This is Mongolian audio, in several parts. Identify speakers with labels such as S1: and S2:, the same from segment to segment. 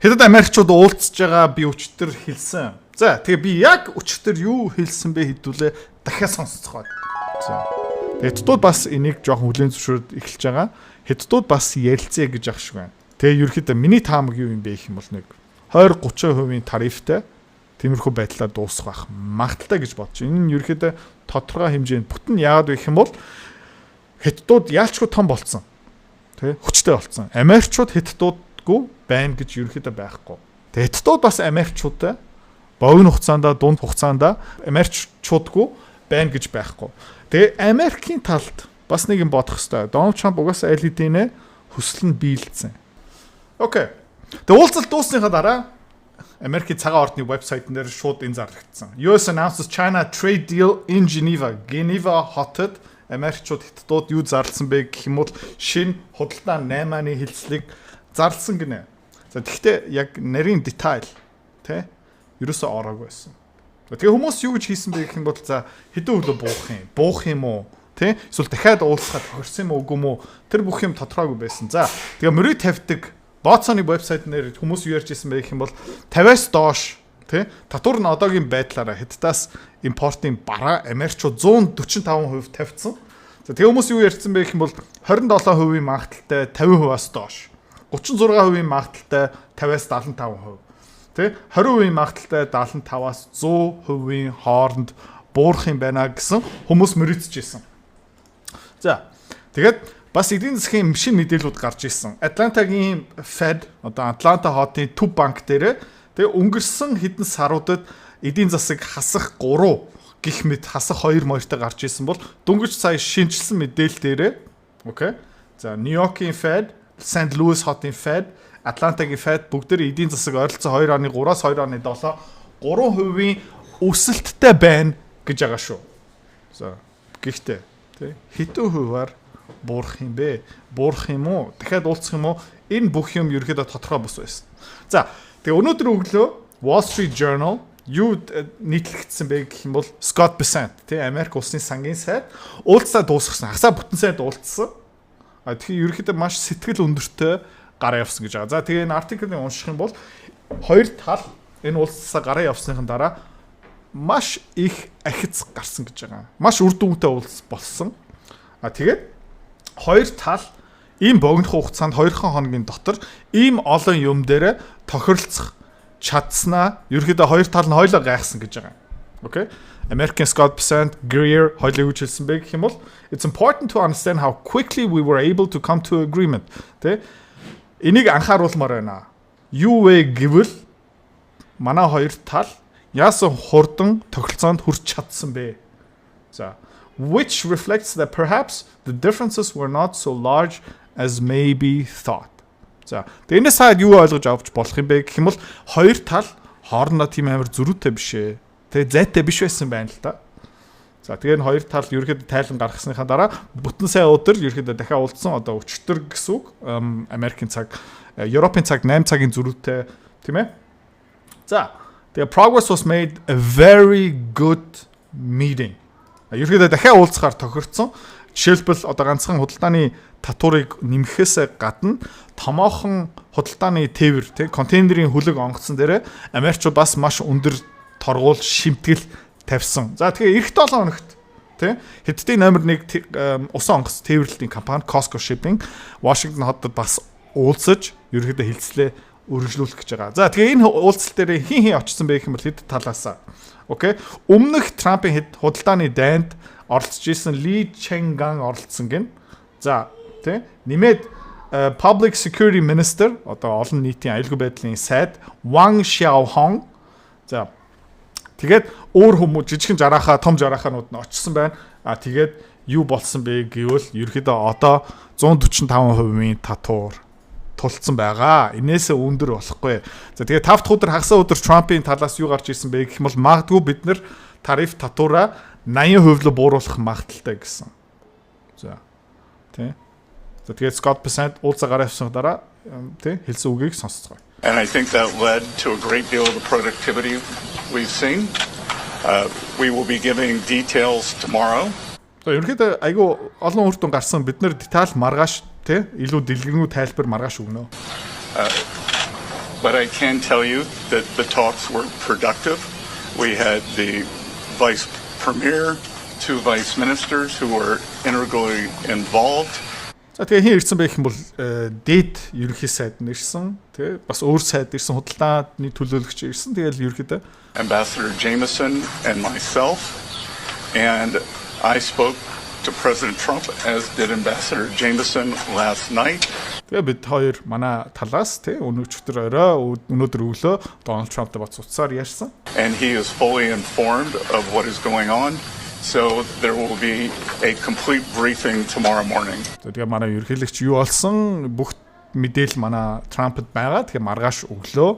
S1: Хэдэн Америкчууд уулзж байгаа би өчтөр хэлсэн. За тэгээ би яг өчтөр юу хэлсэн бэ хэдүүлээ дахиад сонсцгоо. За. Хэдтүүд бас энийг жоохон хүлээн зөвшөөрөд эхэлж байгаа. Хэдтүүд бас ярилцъя гэж ах шиг байна. Тэгээ ерөөхдөө миний таамаг юу юм бэ гэх юм бол нэг 20-30% тарифтай тиймэрхүү байдлаар дуусах байх магадaltaй гэж бодож байна. Энэ нь ерөөхдөө тодорхой хэмжээнд бүтэн яагаад вэ гэх юм бол хэдтүүд яалчгүй том болцсон. Тэ хүчтэй болцсон. Америкчууд хэдтүүдгүй байна гэж ерөөхдөө байхгүй. Тэгээ хэдтүүд бас Америкчуудтай богино хугацаанд дунд хугацаанд Америкчуудгүй байна гэж байхгүй. Тэгээ Америкийн талд бас нэг юм бодох хэрэгтэй. Дональд Трамп угаасаа аль хэдийнэ хүсэл нь биелсэн. Окей. Тэгээ уулзалт дуусныхаа дараа Америкийн цагаан ордны вебсайтн дээр шууд энэ зарлагдсан. US announces China trade deal in Geneva. Geneva хотод Америкчууд хэдтүүд юу зарласан бэ гэх юм бол шинэ худалдаа 8-ны хэлцлийг зарласан гинэ. За тэгвэл яг нарийн детайл тэ ерөөсөө ороогүй байсан. Тэгээ хүмүүс юу гэж хийсэн бэ гэх юм бол за хэдэн өглөө буух юм уу тий эсвэл дахиад уулзахад тохирсон юм уу үгүй юм уу тэр бүх юм тодорхойгүй байсан. За тэгээ мөрийг тавьдаг Боцоны вебсайт нэр хүмүүс юу ярьж ирсэн бэ гэх юм бол 50-аас доош тий татвар нь одоогийн байдлаараа хэдтаас импортын бараа Америкчууд 145% тавьсан. За тэгээ хүмүүс юу ярьсан бэ гэх юм бол 27% магадaltaй 50%-аас доош 36% магадaltaй 50-аас 75%. Тэ 20% магадaltaй 75-аас 100% хооронд буурах юм байна гэсэн хүмүүс мөрөдчихсэн. За тэгээд бас эдийн засгийн шинэ мэдээлэлүүд гарч ирсэн. Атлантагийн Fed одоо Атланта хотын төв банк дээр тэгээ өнгөрсөн хэдэн саруудад эдийн засаг хасах 3 гих мэт хасах 2 моёртой гарч ирсэн бол дөнгөж сая шинжилсэн мэдээлэл дээр окей. За Нью-Йоркийн Fed, St. Louis хотын Fed, Атлантагийн Fed бүгдээр эдийн засаг ойролцоо 2.3-аас 2.7 3% өсөлттэй байна гэж байгаа шүү. За гэхдээ тий хэдэн хувиар буурах юм бэ? Буурах юм уу? Дахиад уулзах юм уу? Энэ бүх юм ерөөхдөө тодорхой бус байсан. За тэгээ өнөөдөр өглөө Wall Street Journal юу нийтлэгдсэн бэ гэх юм бол Scott Bessent тий Америк улсын сангийн сайд уулзаа дуусгасан. Хасаа бүтэн сайд уулзсан. Тэгэхээр ерөөхдөө маш сэтгэл өндөртэй гараа явсан гэж байгаа. За тэгээ энэ артиклыг унших юм бол хоёр тал энэ уулзсаа гараа явсныхан дараа маш их ахиц гарсан гэж байгаа. Маш үр дүнтэй уулз болсон. Тэгээд хоёр тал ийм богино хугацаанд 2 хоногийн дотор ийм олон юм дээр тохиролцох чадсанаа ерөөхдөө хоёр тал нь хоёлоо гайхсан гэж байгаа. Окей. American Scott Bessent, Greer хоёлыг үжилсэн бэ гэх юм бол it's important to understand how quickly we were able to come to agreement. Тэ энийг анхааруулмаар байна. Юу вэ гэвэл манай хоёр тал яасан хурдан тогтолцоонд хүрч чадсан бэ? За, which reflects that perhaps the differences were not so large as maybe thought. За, энэс хаад юу ойлгож авч болох юм бэ гэх юм бол хоёр тал хоорондоо тийм амар зөрүүтэй биш ээ. Тэгээ зайтай биш байсан байна л да. За, тэгээ энэ хоёр тал ерөөхдөө тайлан гаргасныхаа дараа бүтэн сая өдөр ерөөхдөө дахиад уулзсан одоо өчтөр гэсэн үг. Америкийн цаг, Европын цаг 8 цагийн зөрүүтэй тийм ээ. За, тэгээ progress was made a very good meeting. Ерөөхдөө дахиад уулзахаар тохирцсон. Жишээлбэл одоо ганцхан худалдааны татварыг нэмэхээс гадна томоохон худалдааны тээвэр тий контейнерийн хөлөг онгоцсон дээр Америкчууд бас маш өндөр торгуул шимтгэл тавьсан. За тэгээ эх 7 хоногт тий Хэдтийн номер 1 усан онгоц тээвэрлэлийн компани Costco Shipping Washington хотод бас уулзаж ерөөхдөө хэлцлээ өргөжлүүлэх гэж байгаа. За тэгээ энэ уулзалт дээр хин очсон бэ гэх юм бол хэд талаасаа. Окей. Өмнөх Трампын хэд худалдааны дайнд оролцож исэн Ли Чэнганг оролцсон гин. За тий нэмээд Public Security Minister одоо олон нийтийн аюулгүй байдлын сайд Wang Xiaohong. За тэгээд өөр хүмүүс жижигхэн жарахаа том жарахаанууд нь очсон байна. Тэгээд юу болсон бэ гэвэл ерөөхдөө одоо 145% татвар тулцсан байгаа. Инээсээ өндөр болохгүй. За тэгээ 5 дахь өдөр хагас өдөр Трампын талаас юу гарч ирсэн бэ гэх юм бол магадгүй бид нэр тариф татвараа 80% л бууруулах магадaltaй гэсэн. За. Тэ. За тэгээ Scott Bessent уулзаа гараа явсан дараа тэ хэлсэн үгийг сонсцгоо.
S2: And I think that led to a great deal of the productivity we've seen. We will be giving details tomorrow.
S1: So ерөнхийдөө айгүй олон үр дүн гарсан. Бид нэр деталь маргааш тий илүү дэлгэрэнгүй тайлбар маргааш өгнө.
S2: but I can tell you that the talks were productive. We had the vice premier, 2 vice ministers who were integrally involved.
S1: За тэгээ хин ирсэн байх юм бол дээд ерөнхий сайд нь ирсэн. Тэгээ бас өөр сайд ирсэн, худалдааны төлөөлөгч ирсэн. Тэгэл ерөнхийдөө
S2: Ambassador Jameson and myself, and I spoke to President Trump, as did Ambassador Jameson last night.
S1: тэгээ бид хоёр манай талаас өнөөдөр орой өнөөдөр өглөө Дональд Трамптай бац утсаар ярьсан.
S2: And he is fully informed of what is going on. So there will be a complete briefing tomorrow morning.
S1: Тэгээ манай ерөнхийлөгч юу болсон бүх мэдээлэл манай Трампд байгаа. Тэгээ маргааш өглөө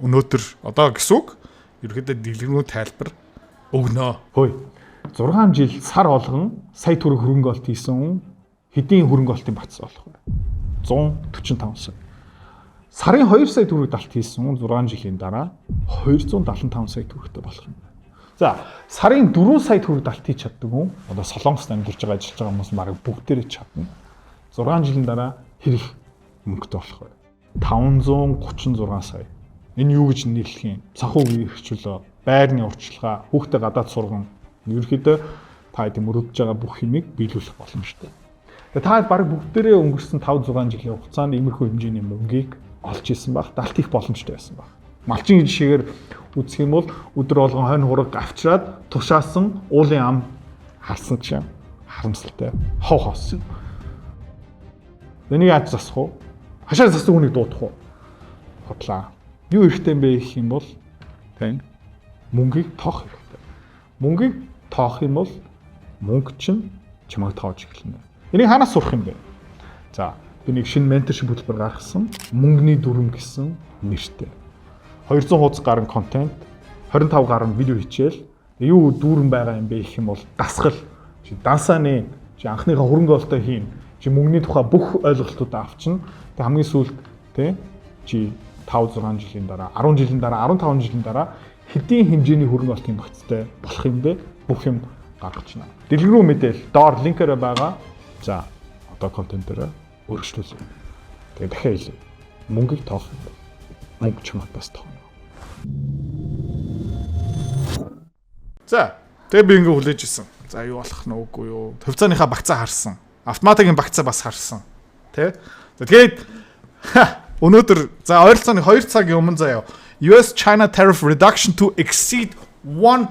S1: өнөөдөр одоо гэсүг ерөнхийдөө дэлгэрэнгүй тайлбар өгнө.
S3: Хөөе. 6 жил сар болгон сая төгрөг хөрөнгө олт хийсэн хүн хэдийн хөрөнгө олтын бац болох вэ? 145 сая. Сарын 2 сая төгрөг далт хийсэн хүн 6 жилийн дараа 275 сая төгрөгтэй болох юм. За, сарын 4 сая төгрөг далт хийж чаддаг хүн одоо Солонгост амьдарч байгаа ажиллаж байгаа хүмүүс мараг бүгдээрээ чадна. 6 жилийн дараа хэрэг мөнгөтэй болох вэ? 536 сая. Энэ юу гэж нэрлэх юм? Санхүүгийн эрхчлөө, байрны урьдчилгаа, хүүхдээ гадаад сурган ерөөхдөө та хэдийн мөрөдөж байгаа бүх юмыг биелүүлэх боломжтой. Тэгээ та баг бүгдээрээ өнгөрсөн 5-6 жилийн хугацаанд иймэрхүү хэмжээний мөнгийг олж исэн баг, далт хийх боломжтой байсан баг. Малчин жишээгээр үзэх юм бол өдөр болгон хонь хураг авчраад тушаасан уулын ам харсан чинь харамсалтай. Хов хос. Энийг яаж засах вэ? Хашаа засдаг хүнийг дуудах уу? Хотлаа. Юу хэрэгтэй юм бэ гэх юм бол мөнгийг тоох хэрэгтэй. Мөнгийг тоох юм бол мөнгө чинь чамайг тоож эхэлнэ. Энийг ханаас сурах юм бэ? За, би нэг шинэ менторшип хөтөлбөр гаргасан. Мөнгөний дүрм гэсэн нэртэй. 200 хуудас гарсан контент, 25 гарсан видео хичээл. Юу дүүрэн байгаа юм бэ гэх юм бол дасгал. Чи дансааны чи анхныхаа хөрөнгө оолтоо хийн. Чи мөнгөний тухай бүх ойлголтуудаа авчна. Тэг хамгийн сүүлд чи 5-6 жилийн дараа, 10 жилийн дараа, 15 жилийн дараа хэдийн хэмжээний хөрөнгө оолтын багцтай болох юм бэ? Бүх юм гаргаж байна. Дэлгэрэнгүй мэдээлэл доор линкээр байгаа. За, одоо контент дээр өөрчлөлөө. Тэгээ дахиад хэлье. Мөнгийг тоох юм. Мөнгө чамд бас тоох.
S1: За, тэгээ би ингээ хүлээж исэн. За, юу болох нь үгүй юу? Хувьцааныхаа багцаа харсан. Автоматикийн багцаа бас харсан. Тэгээд өнөөдөр за ойролцоогны 2 цагийн өмнө заяа US China tariff reduction to exceed 100%.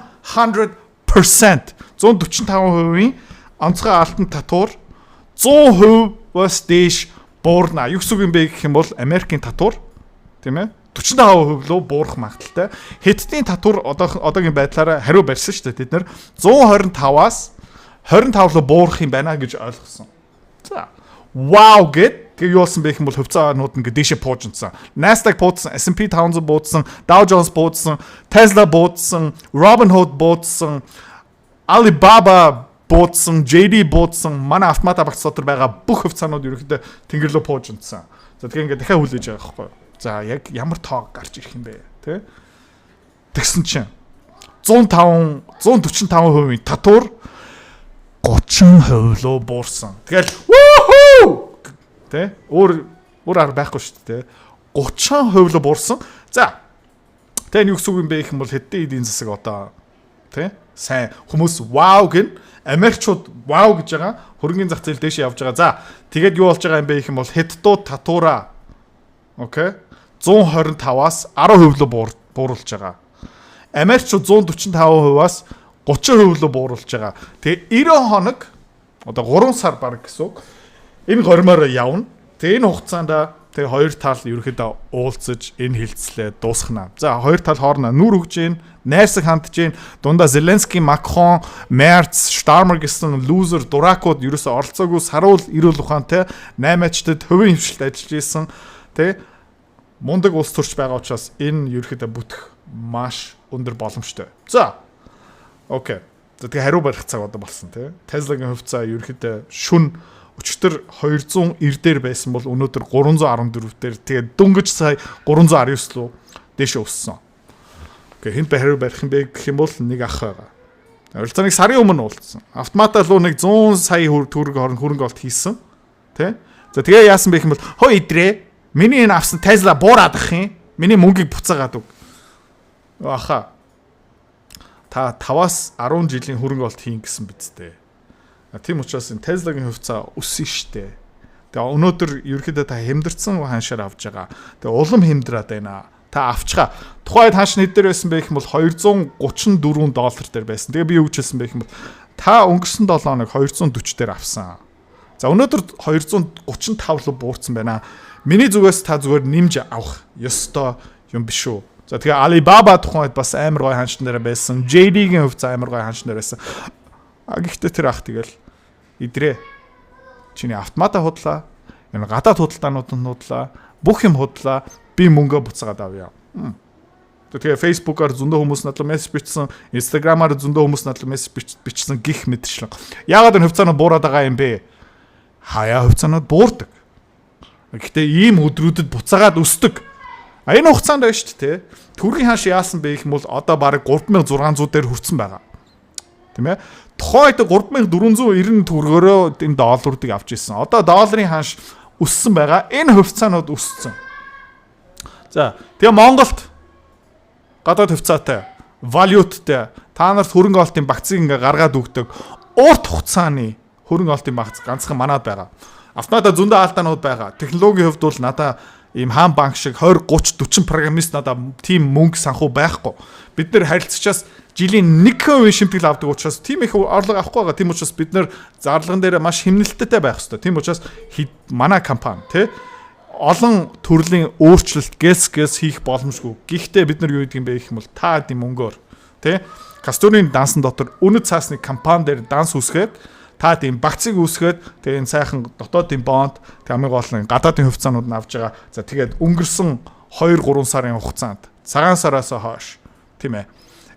S1: 145%-ийн онцгой алтан татвар 100%-аас дээш буурна. Юу гэсэн юм бэ гэх юм бол Америкийн татвар тийм ээ 45% руу буурах магадaltaй. Хэдтийн татвар одоогийн байдлаараа хариу барьсан шүү дээ. Тэд нэр 125-аас 25 руу буурах юм байна гэж ойлгосон. За. Wow гэд тэгээ юу болсон бэ гэх юм бол хувьцаанууд ингээ дээшээ буужсан. Nasdaq буужсан, S&P 500 буужсан, Dow Jones буужсан, Tesla буужсан, Robinhood буужсан, Alibaba буужсан, JD буужсан, манай автомат багц дотор байгаа бүх хувьцаанууд ерөөхдөө тэнгэр рүү буужсан. За тэгээ ингээ дахиад хүлээж байгаа байхгүй юу? За яг ямар тоо гарч ирэх юм бэ те? Тэгсэн чинь 145%-ийн татвар 30% руу буурсан. Тэгэл вүүхүү! Тэ? Өөр арга байхгүй шүү дээ. 30% руу буурсан. За. Тэгээ юу гэсэн юм бэ гэх юм бол хэдэн эдийн засаг одоо тэ? Сайн хүмүүс вау гэн Америкчууд вау гэж байгаа. Хөрөнгөний зах зээл дээшээ явж байгаа. За. Тэгээд юу болж байгаа юм бэ гэх юм бол хэддүүд татвараа окей 125-аас 10% руу бууруулж байгаа. Америкчууд 145%-аас 30% руу бууруулж байгаа. Тэгээ 90 хоног одоо 3 сар баг гэсэн үг. Энэ гормоор явна. Тэгээ энэ хугацаанд тэгээ хоёр тал ерөөхдөө уулзаж энэ хилцлээ дуусгана. За хоёр тал хоорондоо нүр өгж гин, найрсаг хандж гин. Дундаа Зеленский, Макрон, Мерц, Штармер гэсэн лузер дуракууд ерөөсөө оролцоогүй саруул эрүүл ухаантай 8-ачтад хувийн хвшилт ажиллаж исэн. Тэ мундаг улс төрч байгаа учраас энэ ерөөхдөө бүтэх маш өндөр боломжтой. За. Окей. За тэгээ хариу барих цаг одоо болсон тий. Tesla-гийн хувьцаа ерөөхдөө шүн өчтөр 290 дээр байсан бол өнөөдөр 314 дээр тэгээ дөнгөж сая 319 руу дээш өссөн. Окей, хинт хариу барих юм бэ гэх юм бол нэг ах байгаа. Ойролцоогны сарын өмнө уулзсан. Автоматаа руу нэг 100 сая төгрөг хөрөнгө олт хийсэн. Тий? За тэгээ яасан бэ гэх юм бол хоо идрээ Миний энэ авсан Tesla буураад ах юм. Миний мөнгийг буцаагаад өг. Аха. Та 5-аас 10 жилийн хөрөнгө олт хийн гэсэн биз дээ. Тийм учраас энэ Tesla-гийн хувьцаа өссөн штэ. Тэгээ өнөөдөр ерөөхдөө та хэмдэрсэн ханшаар авж байгаа. Тэгээ улам хэмдрээд байна. Та авчгаа. Тухайд хааш хэд дээр байсан бэ гэх юм бол $234 дээр байсан. Тэгээ би юу гэж хэлсэн бэ гэх юм бол та өнгөрсөн 7 хоног 240 дээр авсан. За өнөөдөр 235 руу буурсан байна. Миний зүгээс та зүгээр нэмж авах ёстой юм биш үү? За тэгээ Alibaba тухайд бас амар гой ханш нэрэ байсан. JD-гийн хувьцаа амар гой ханш нэрэ байсан. Гэхдээ тэр ах тэгэл идрээ. Чиний автомата худлаа. Энэ гадаад худалдаанууд нь худлаа. Бүх юм худлаа. Би мөнгөө буцаагаад авъя. Тэгээ Facebook-аар зөндөө хүмүүс надлаа мессеж бичсэн, Instagram-аар зөндөө хүмүүс надлаа мессеж бичсэн гих мэдчлэн. Яагаад энэ хувьцаанууд буураад байгаа юм бэ? Хаяа хувьцаанууд буурдаг. Гэхдээ ийм өдрүүдэд буцаагаад өсдөг. Энэ хугацаанд байна шүү дээ. Төргийн хааш яасан бэ гэх юм бол одоо бараг 3600 дээр хүрсэн байгаа. Тийм ээ. Тухайд 3490 төгрөгөөрөө энэ долларуудыг авч ирсэн. Одоо долларын хааш өссөн байгаа. Энэ хувьцаанууд өссөн. За, тэгээ Монголд гадаад хувьцаатай, валюттай та нарт хөрөнгө олтын багцыг ингээ гаргаад өгдөг урт хугацааны хөрөнгө олтын багц ганцхан манад байгаа. Автомата зөндөө алдаанууд байгаа. Технологийн хувьд бол надаа ийм хаан банк шиг 20, 30, 40 программист надаа тийм мөнгө санхүү байхгүй. Бид нэр харилцагчаас жилийн 1% шимтгэл авдаг учраас тийм их орлого авахгүй байгаа. Тийм учраас бид нэр зарлаган дээр маш хэмнэлттэй байх хэрэгтэй. Тийм учраас манай компани тий олон төрлийн өөрчлөлт гэс хийх боломжгүй. Гэхдээ бид нар юу гэдэг юм бэ гэх юм бол та хэдийн мөнгөөр тий Касторын дансан дотор үнэт цаасны компани дээр данс үсгээд та тийм багцыг үсгээд тэгээ энэ сайхан дотоодын бонд тэг хамгийн гол нь гадаадын хувьцаанууд нь авж байгаа. За тэгээд өнгөрсөн 2-3 сарын хугацаанд цагаан сараас хойш тийм ээ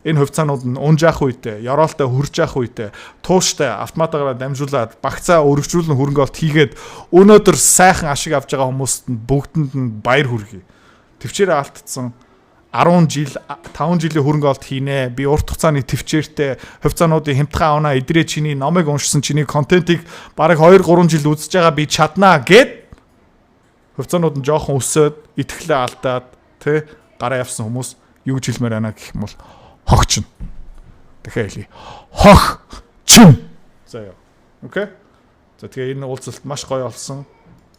S1: энэ хувьцаанууд нь унжаах үедээ, ёроолтой хурж явах үедээ, тууштай автоматаараа дамжуулаад багцаа өргөжүүлэн хөрөнгө олт хийгээд өнөөдөр сайхан ашиг авж байгаа хүмүүст нь бүгдэнд нь баяр хүргэе. Төвчээрээ алдсан 10 жил, 5 жилийн хөрөнгө олт хийнэ. Би урт хугацааны төвчээртэй хувьцаануудын хямдхан авнаа, идрээ чиний номыг уншсан, чиний контентыг бараг 2-3 жил үзэж байгаа би чаднаа гэд хувьцаанууд нь жоохон өсөөд, итгэлээ алдаад, тэ гараа явсан хүмүүс юу гэж хэлмээр байна гэх юм бол хогчин. Тэгэхээр хэлье. Хогчин. За яа. Окей. За тэгээ энэ уулзалт маш гоё болсон.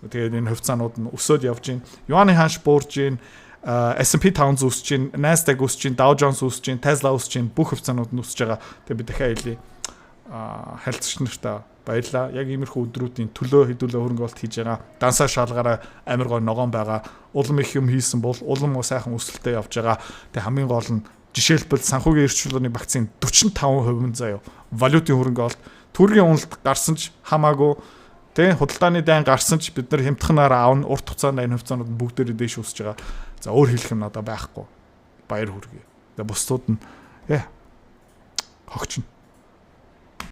S1: Тэгээд энэ хувьцаанууд нь өсөөд явж байна. Юаны ханш буурж байна. S&P 500 өсөж байна. Nasdaq өсөж байна. Dow Jones өсөж байна. Tesla өсөж байна. Бүх хувьцаанууд нь өсөж байгаа. Тэгээд би дахиад хэлье. Харилцагч нартаа баярлаа. Яг иймэрхүү өдрүүдийн төлөө хэдүүлээ хөрөнгө олт хийж байгаа. Дансаа шалгаараа амар гоё ногоон байгаа. Улам их юм хийсэн бол улам сайхан өсөлтөд явж байгаа. Тэгээд хамгийн гол нь жишээлбэл санхүүгийн эрхчлөлтийн багцын 45% заяа валютын хөрөнгө олт төргийн уналт гарсан ч хамаагүй тий худалдааны дайн гарсан ч бид нар хямдханаар аавн урт хугацаанд энэ хувьцаанууд нь бүгдээрээ дээш өсөж байгаа. За өөр хэлэх юм надад байхгүй. Баяр хүргэе. Тэгээ бусдууд нь хогчин.